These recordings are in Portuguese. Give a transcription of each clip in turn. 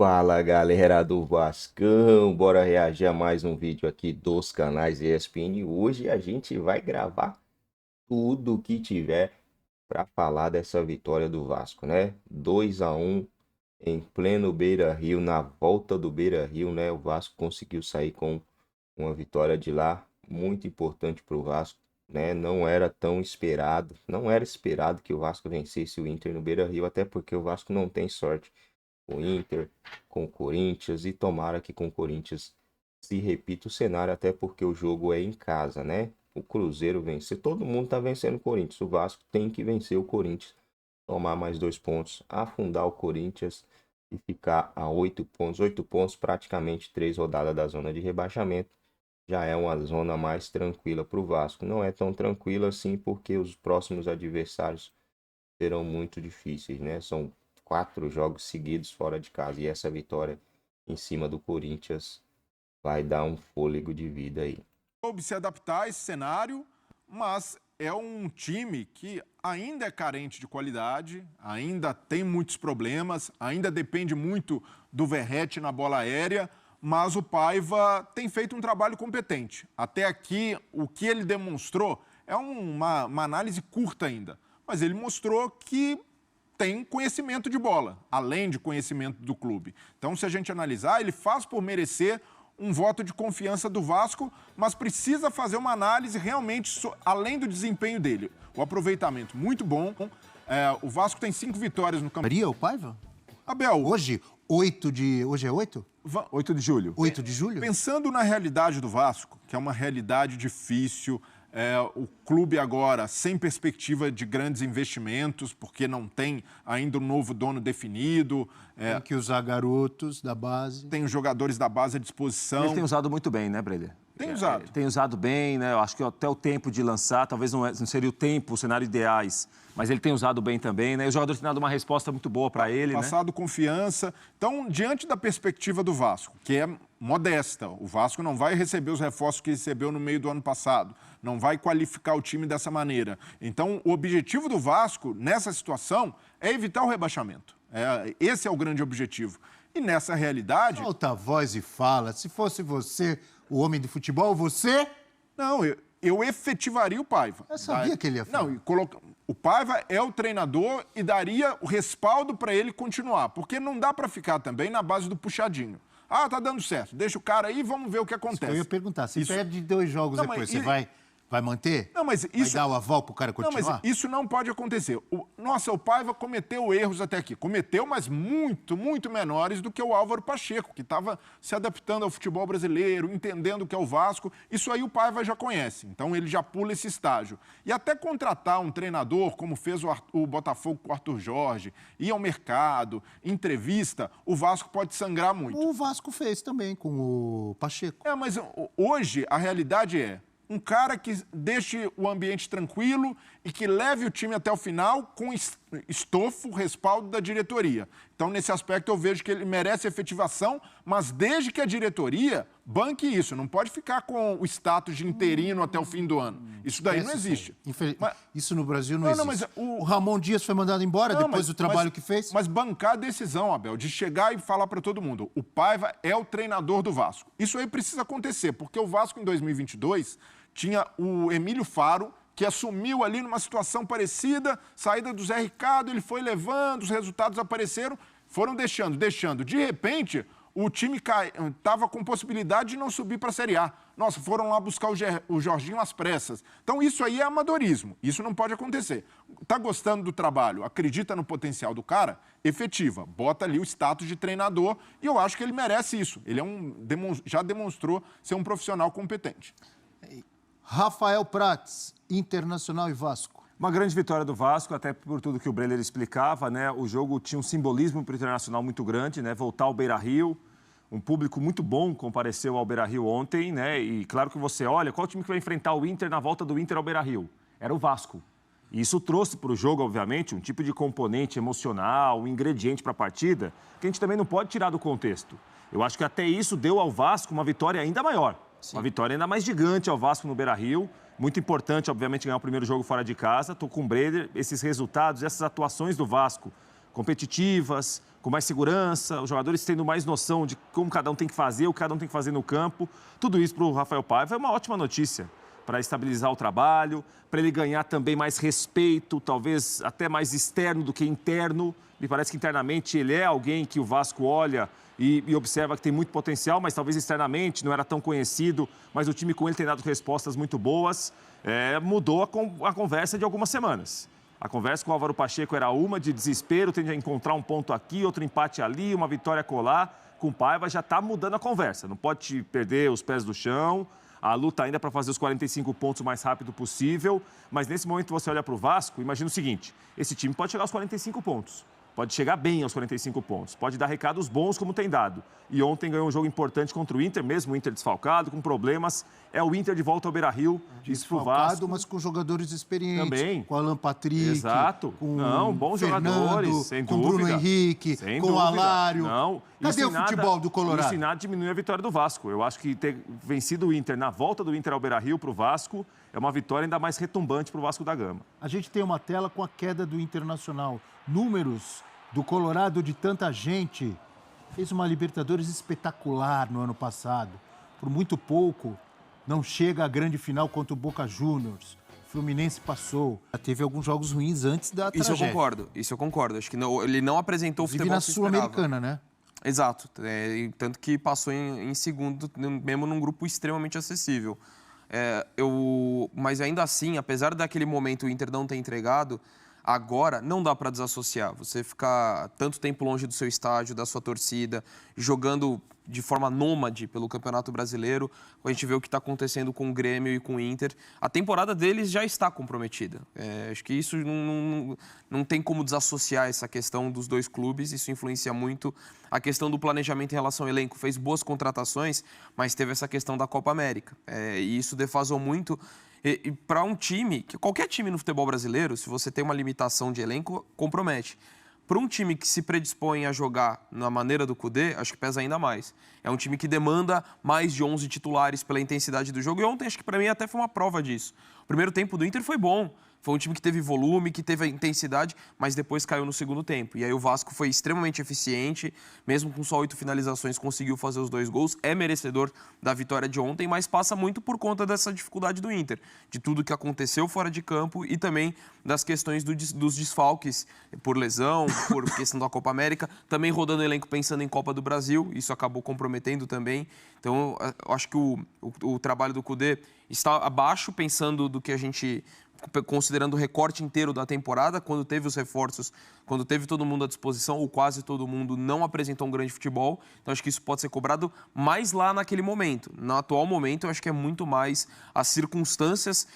Fala galera do Vascão, bora reagir a mais um vídeo aqui dos canais ESPN. Hoje a gente vai gravar tudo o que tiver para falar dessa vitória do Vasco, né? 2-1 em pleno Beira-Rio, na volta do Beira-Rio, né? O Vasco conseguiu sair com uma vitória de lá, muito importante para o Vasco, né? Não era tão esperado, não era esperado que o Vasco vencesse o Inter no Beira-Rio, até porque o Vasco não tem sorte com o Inter, com o Corinthians, e tomara que com o Corinthians se repita o cenário, até porque o jogo é em casa, né? O Cruzeiro vencer, todo mundo tá vencendo o Corinthians, o Vasco tem que vencer o Corinthians, tomar mais 2 pontos, afundar o Corinthians e ficar a 8 pontos, 8 pontos, praticamente 3 rodadas da zona de rebaixamento. Já é uma zona mais tranquila para o Vasco. Não é tão tranquila assim porque os próximos adversários serão muito difíceis, né? São 4 jogos seguidos fora de casa e essa vitória em cima do Corinthians vai dar um fôlego de vida aí. Soube se adaptar a esse cenário, mas é um time que ainda é carente de qualidade, ainda tem muitos problemas, ainda depende muito do Verratti na bola aérea, mas o Paiva tem feito um trabalho competente. Até aqui, o que ele demonstrou é uma análise curta ainda, mas ele mostrou que tem conhecimento de bola, além de conhecimento do clube. Então, se a gente analisar, ele faz por merecer um voto de confiança do Vasco, mas precisa fazer uma análise realmente além do desempenho dele. O aproveitamento muito bom. O Vasco tem 5 vitórias no campeonato. Maria, o Paiva? Abel, Hoje, 8 de... Hoje é 8? 8 de julho. 8 de julho? pensando na realidade do Vasco, que é uma realidade difícil, o clube agora sem perspectiva de grandes investimentos, porque não tem ainda um novo dono definido, Tem que usar garotos da base. tem os jogadores da base à disposição. Ele tem usado muito bem, né, Breder? Tem usado. Tem usado bem, né? Eu acho que até o tempo de lançar, talvez não seria o tempo, o cenário ideais, mas ele tem usado bem também, né? E os jogadores têm dado uma resposta muito boa para ele, né? Passado confiança. Então, diante da perspectiva do Vasco, que é modesta, o Vasco não vai receber os reforços que recebeu no meio do ano passado, não vai qualificar o time dessa maneira. Então, o objetivo do Vasco, nessa situação, é evitar o rebaixamento. Esse é o grande objetivo. E nessa realidade... Solta a voz e fala. Se fosse você, o homem do futebol, você... Não, eu efetivaria o Paiva. Eu sabia que ele ia falar. Não, o Paiva é o treinador e daria o respaldo para ele continuar, porque não dá para ficar também na base do puxadinho. Ah, tá dando certo, deixa o cara aí, vamos ver o que acontece. Eu ia perguntar, se perde 2 jogos Não, depois, mas você vai manter? Não, mas isso... Vai dar o aval pro cara Não, continuar? mas isso não pode acontecer. Nossa, o Paiva cometeu erros até aqui. Cometeu, mas muito, muito menores do que o Álvaro Pacheco, que estava se adaptando ao futebol brasileiro, entendendo o que é o Vasco. Isso aí o Paiva já conhece, então ele já pula esse estágio. E até contratar um treinador, como fez o Botafogo com o Arthur Jorge, ir ao mercado, entrevista, o Vasco pode sangrar muito. O Vasco fez também com o Pacheco. Mas hoje a realidade é um cara que deixe o ambiente tranquilo e que leve o time até o final com estofo, respaldo da diretoria. Então, nesse aspecto, eu vejo que ele merece efetivação, mas desde que a diretoria banque isso. Não pode ficar com o status de interino até o fim do ano. Isso daí não existe. Isso no Brasil não existe. Mas o Ramon Dias foi mandado embora depois do trabalho que fez? Mas bancar a decisão, Abel, de chegar e falar para todo mundo, o Paiva é o treinador do Vasco. Isso aí precisa acontecer, porque o Vasco, em 2022, tinha o Emílio Faro, que assumiu ali numa situação parecida, saída do Zé Ricardo, ele foi levando, os resultados apareceram, foram deixando. De repente, o time estava com possibilidade de não subir para a Série A. Nossa, foram lá buscar o Jorginho às pressas. Então, isso aí é amadorismo. Isso não pode acontecer. Está gostando do trabalho, acredita no potencial do cara, efetiva. Bota ali o status de treinador e eu acho que ele merece isso. Ele já demonstrou ser um profissional competente. Rafael Prats, Internacional e Vasco. Uma grande vitória do Vasco, até por tudo que o Breler explicava, né? O jogo tinha um simbolismo para o Internacional muito grande, né? Voltar ao Beira-Rio, um público muito bom compareceu ao Beira-Rio ontem, né? E claro que você olha, qual time que vai enfrentar o Inter na volta do Inter ao Beira-Rio? Era o Vasco. E isso trouxe para o jogo, obviamente, um tipo de componente emocional, um ingrediente para a partida, que a gente também não pode tirar do contexto. Eu acho que até isso deu ao Vasco uma vitória ainda maior. Sim. Uma vitória ainda mais gigante ao Vasco no Beira-Rio. Muito importante, obviamente, ganhar o primeiro jogo fora de casa. Estou com o Breder, esses resultados, essas atuações do Vasco, competitivas, com mais segurança, os jogadores tendo mais noção de como cada um tem que fazer, o que cada um tem que fazer no campo. Tudo isso para o Rafael Paiva é uma ótima notícia para estabilizar o trabalho, para ele ganhar também mais respeito, talvez até mais externo do que interno. Me parece que internamente ele é alguém que o Vasco olha e observa que tem muito potencial, mas talvez externamente não era tão conhecido, mas o time com ele tem dado respostas muito boas. Mudou a conversa de algumas semanas. A conversa com o Álvaro Pacheco era uma de desespero, tende a encontrar um ponto aqui, outro empate ali, uma vitória colar. Com o Paiva já está mudando a conversa, não pode perder os pés do chão. A luta ainda é para fazer os 45 pontos o mais rápido possível, mas nesse momento você olha para o Vasco, imagina o seguinte, esse time pode chegar aos 45 pontos. Pode chegar bem aos 45 pontos, pode dar recados bons como tem dado. E ontem ganhou um jogo importante contra o Inter, mesmo o Inter desfalcado, com problemas. É o Inter de volta ao Beira-Rio, isso pro Vasco. Mas com jogadores experientes. Também. Com o Alan Patrick. Exato. Com bons Fernando, jogadores, sem com dúvida. Bruno Henrique, Sem com o dúvida. Alário. Não. Cadê o futebol do Colorado? Isso em nada diminui a vitória do Vasco. Eu acho que ter vencido o Inter na volta do Inter ao Beira-Rio pro Vasco é uma vitória ainda mais retumbante pro Vasco da Gama. A gente tem uma tela com a queda do Internacional. Números do Colorado de tanta gente. Fez uma Libertadores espetacular no ano passado. Por muito pouco, não chega à grande final contra o Boca Juniors. Fluminense passou. Já teve alguns jogos ruins antes da tragédia. Isso eu concordo. Acho que ele não apresentou o futebol na que se esperava. Sul-Americana, né? Exato. Tanto que passou em segundo, mesmo num grupo extremamente acessível. Mas ainda assim, apesar daquele momento o Inter não ter entregado, agora não dá para desassociar. Você ficar tanto tempo longe do seu estádio, da sua torcida, jogando de forma nômade pelo Campeonato Brasileiro, a gente vê o que está acontecendo com o Grêmio e com o Inter. A temporada deles já está comprometida. Acho que isso não tem como desassociar essa questão dos dois clubes. Isso influencia muito a questão do planejamento em relação ao elenco. Fez boas contratações, mas teve essa questão da Copa América. E isso defasou muito. E para um time, qualquer time no futebol brasileiro, se você tem uma limitação de elenco, compromete. Para um time que se predispõe a jogar na maneira do Kudê, acho que pesa ainda mais. É um time que demanda mais de 11 titulares pela intensidade do jogo. E ontem, acho que para mim até foi uma prova disso. O primeiro tempo do Inter foi bom. Foi um time que teve volume, que teve a intensidade, mas depois caiu no segundo tempo. E aí o Vasco foi extremamente eficiente, mesmo com só 8 finalizações, conseguiu fazer os 2 gols. É merecedor da vitória de ontem, mas passa muito por conta dessa dificuldade do Inter, de tudo que aconteceu fora de campo e também das questões dos desfalques por lesão, por questão da Copa América, também rodando o elenco pensando em Copa do Brasil, isso acabou comprometendo também. Então, eu acho que o trabalho do Kudê está abaixo, pensando do que a gente... considerando o recorte inteiro da temporada, quando teve os reforços, quando teve todo mundo à disposição, ou quase todo mundo, não apresentou um grande futebol. Então, acho que isso pode ser cobrado mais lá naquele momento. No atual momento, eu acho que é muito mais as circunstâncias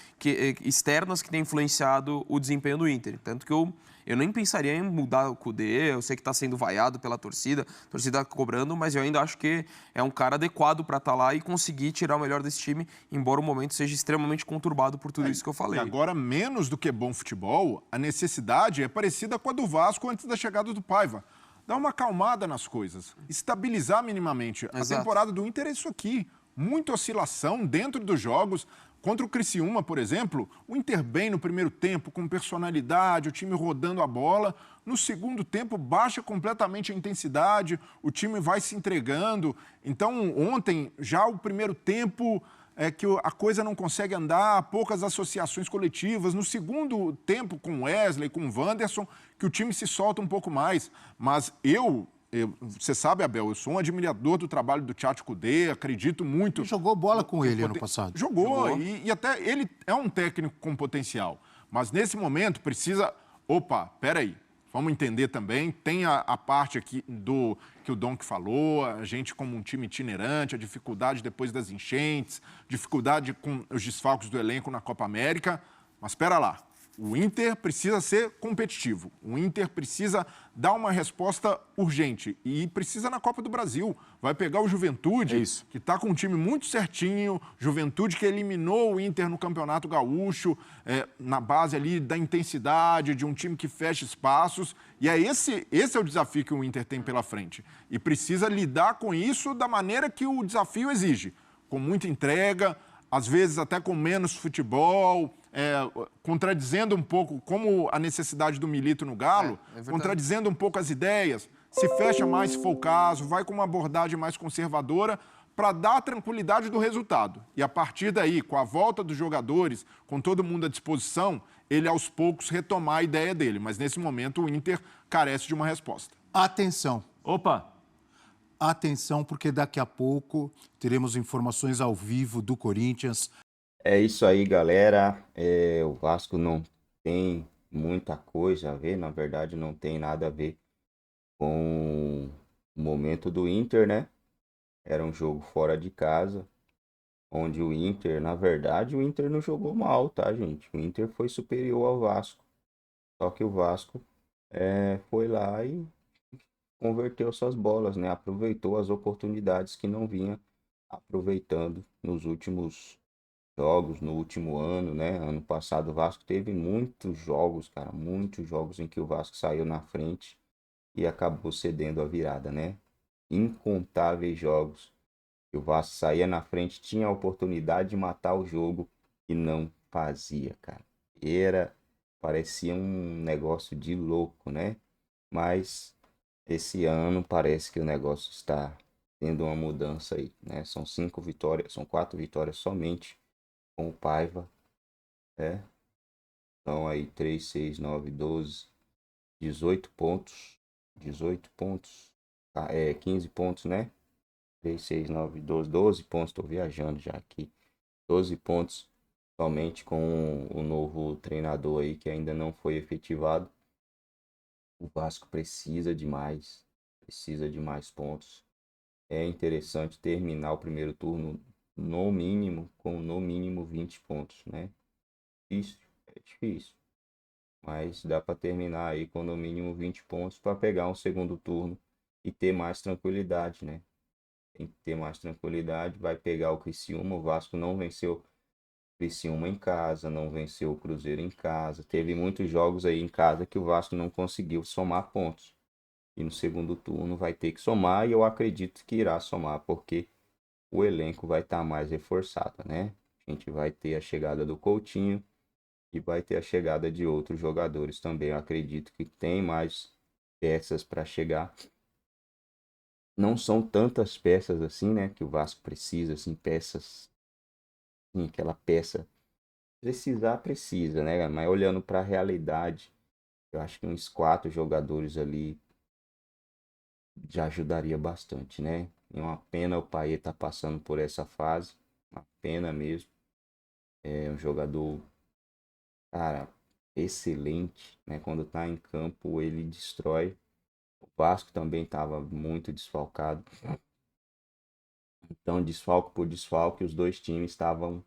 externas que têm influenciado o desempenho do Inter. Tanto que eu nem pensaria em mudar o Kudê, eu sei que está sendo vaiado pela torcida, a torcida cobrando, mas eu ainda acho que é um cara adequado para estar lá e conseguir tirar o melhor desse time, embora o momento seja extremamente conturbado por tudo isso que eu falei. E agora, menos do que bom futebol, a necessidade é parecida com a do Vasco antes da chegada do Paiva. Dar uma acalmada nas coisas, estabilizar minimamente. Exato. A temporada do Inter é isso aqui, muita oscilação dentro dos jogos. Contra o Criciúma, por exemplo, o Inter bem no primeiro tempo, com personalidade, o time rodando a bola. No segundo tempo, baixa completamente a intensidade, o time vai se entregando. Então, ontem, já o primeiro tempo é que a coisa não consegue andar, poucas associações coletivas. No segundo tempo, com o Wesley, com o Wanderson, que o time se solta um pouco mais. Mas você sabe, Abel, eu sou um admirador do trabalho do Tchatcho Kudê, acredito muito... Ele jogou bola com ele ano passado. Jogou. E até ele é um técnico com potencial. Mas nesse momento precisa... Opa, peraí, vamos entender também. Tem a parte aqui que o Donk falou, a gente como um time itinerante, a dificuldade depois das enchentes, dificuldade com os desfalques do elenco na Copa América. Mas espera lá. O Inter precisa ser competitivo. O Inter precisa dar uma resposta urgente. E precisa na Copa do Brasil. Vai pegar o Juventude, que está com um time muito certinho. Juventude que eliminou o Inter no Campeonato Gaúcho, na base ali da intensidade, de um time que fecha espaços. E esse é o desafio que o Inter tem pela frente. E precisa lidar com isso da maneira que o desafio exige. Com muita entrega, às vezes até com menos futebol... contradizendo um pouco, como a necessidade do Milito no Galo, contradizendo um pouco as ideias. se fecha mais se for o caso, vai com uma abordagem mais conservadora para dar a tranquilidade do resultado. E a partir daí, com a volta dos jogadores, com todo mundo à disposição, ele aos poucos retomar a ideia dele. Mas nesse momento o Inter carece de uma resposta. Atenção, Opa! atenção, porque daqui a pouco teremos informações ao vivo do Corinthians. É isso aí, galera. O Vasco não tem muita coisa a ver, na verdade, não tem nada a ver com o momento do Inter, né? Era um jogo fora de casa, onde o Inter, na verdade, o Inter não jogou mal, tá, gente? O Inter foi superior ao Vasco. Só que o Vasco foi lá e converteu suas bolas, né? Aproveitou as oportunidades que não vinha aproveitando nos últimos jogos, no último ano, né? Ano passado o Vasco teve muitos jogos, cara, muitos jogos em que o Vasco saiu na frente e acabou cedendo a virada, né? Incontáveis jogos que o Vasco saía na frente, tinha a oportunidade de matar o jogo e não fazia, cara. Parecia um negócio de louco, né? Mas esse ano parece que o negócio está tendo uma mudança aí, né? São 5 vitórias, são 4 vitórias somente com o Paiva, né? Então aí 3, 6, 9, 12, 18 pontos. 18 pontos. 15 pontos, né? 3, 6, 9, 12, 12 pontos. Estou viajando já aqui. 12 pontos somente com o novo treinador aí que ainda não foi efetivado. O Vasco precisa de mais pontos. É interessante terminar o primeiro turno no mínimo com no mínimo 20 pontos, né? Difícil, é difícil, mas dá para terminar aí com no mínimo 20 pontos para pegar um segundo turno e ter mais tranquilidade, né? Tem que ter mais tranquilidade, vai pegar o Criciúma, o Vasco não venceu o Criciúma em casa, não venceu o Cruzeiro em casa, teve muitos jogos aí em casa que o Vasco não conseguiu somar pontos. E no segundo turno vai ter que somar e eu acredito que irá somar, porque o elenco vai estar mais reforçado, né? A gente vai ter a chegada do Coutinho e vai ter a chegada de outros jogadores também. Eu acredito que tem mais peças para chegar. Não são tantas peças assim, né? Que o Vasco precisa, assim, peças. Assim, aquela peça. Precisar, precisa, né? Mas olhando para a realidade, eu acho que uns 4 jogadores ali já ajudaria bastante, né? É uma pena o Payet tá passando por essa fase. Uma pena mesmo. É um jogador, cara, excelente, né? Quando tá em campo, ele destrói. O Vasco também estava muito desfalcado. Então, desfalque por desfalque, os dois times estavam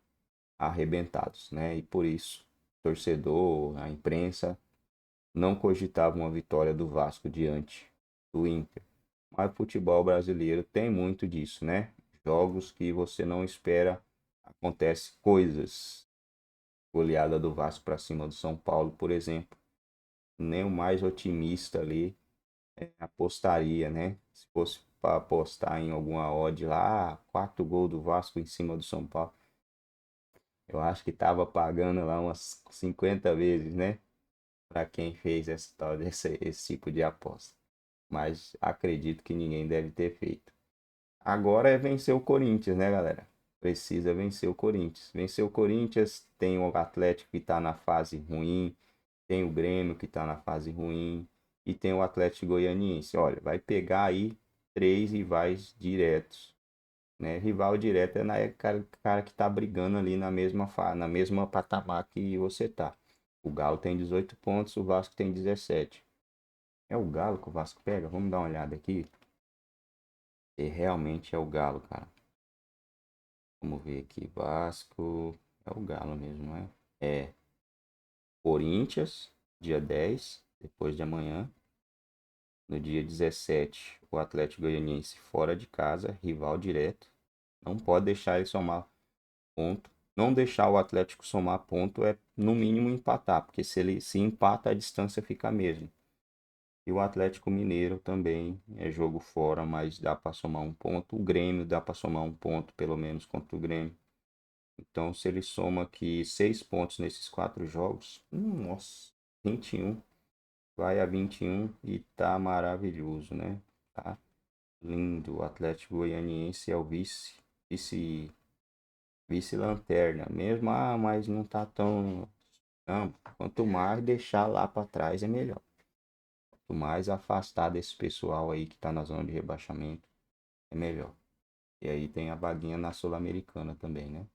arrebentados, né? E por isso, o torcedor, a imprensa não cogitava uma vitória do Vasco diante do Inter. Mas o futebol brasileiro tem muito disso, né? Jogos que você não espera, acontece coisas. Goleada do Vasco para cima do São Paulo, por exemplo. Nem o mais otimista ali apostaria, né? Se fosse para apostar em alguma odd lá, 4 gols do Vasco em cima do São Paulo. Eu acho que tava pagando lá umas 50 vezes, né? Para quem fez esse tipo de aposta. Mas acredito que ninguém deve ter feito. Agora é vencer o Corinthians, né, galera? Precisa vencer o Corinthians. Vencer o Corinthians, tem o Atlético que tá na fase ruim, tem o Grêmio que tá na fase ruim e tem o Atlético Goianiense. Olha, vai pegar aí 3 rivais diretos, né? Rival direto é cara que tá brigando ali na mesma patamar que você tá. O Galo tem 18 pontos, o Vasco tem 17. É o Galo que o Vasco pega? Vamos dar uma olhada aqui. E realmente é o Galo, cara. Vamos ver aqui. Vasco. É o Galo mesmo, não é? É. Corinthians, dia 10, depois de amanhã. No dia 17, o Atlético Goianiense fora de casa, rival direto. Não pode deixar ele somar ponto. Não deixar o Atlético somar ponto é, no mínimo, empatar. Porque se ele se empata, a distância fica a mesma. E o Atlético Mineiro também é jogo fora, mas dá para somar um ponto. O Grêmio dá para somar um ponto, pelo menos, contra o Grêmio. Então, se ele soma aqui 6 pontos nesses 4 jogos, nossa, 21. vai a 21 e tá maravilhoso, né? Tá lindo. O Atlético Goianiense é o vice-lanterna mesmo. Ah, mas não tá tão. Não, quanto mais deixar lá para trás é melhor. Quanto mais afastar desse pessoal aí que tá na zona de rebaixamento, é melhor. E aí tem a vaguinha na Sul-Americana também, né?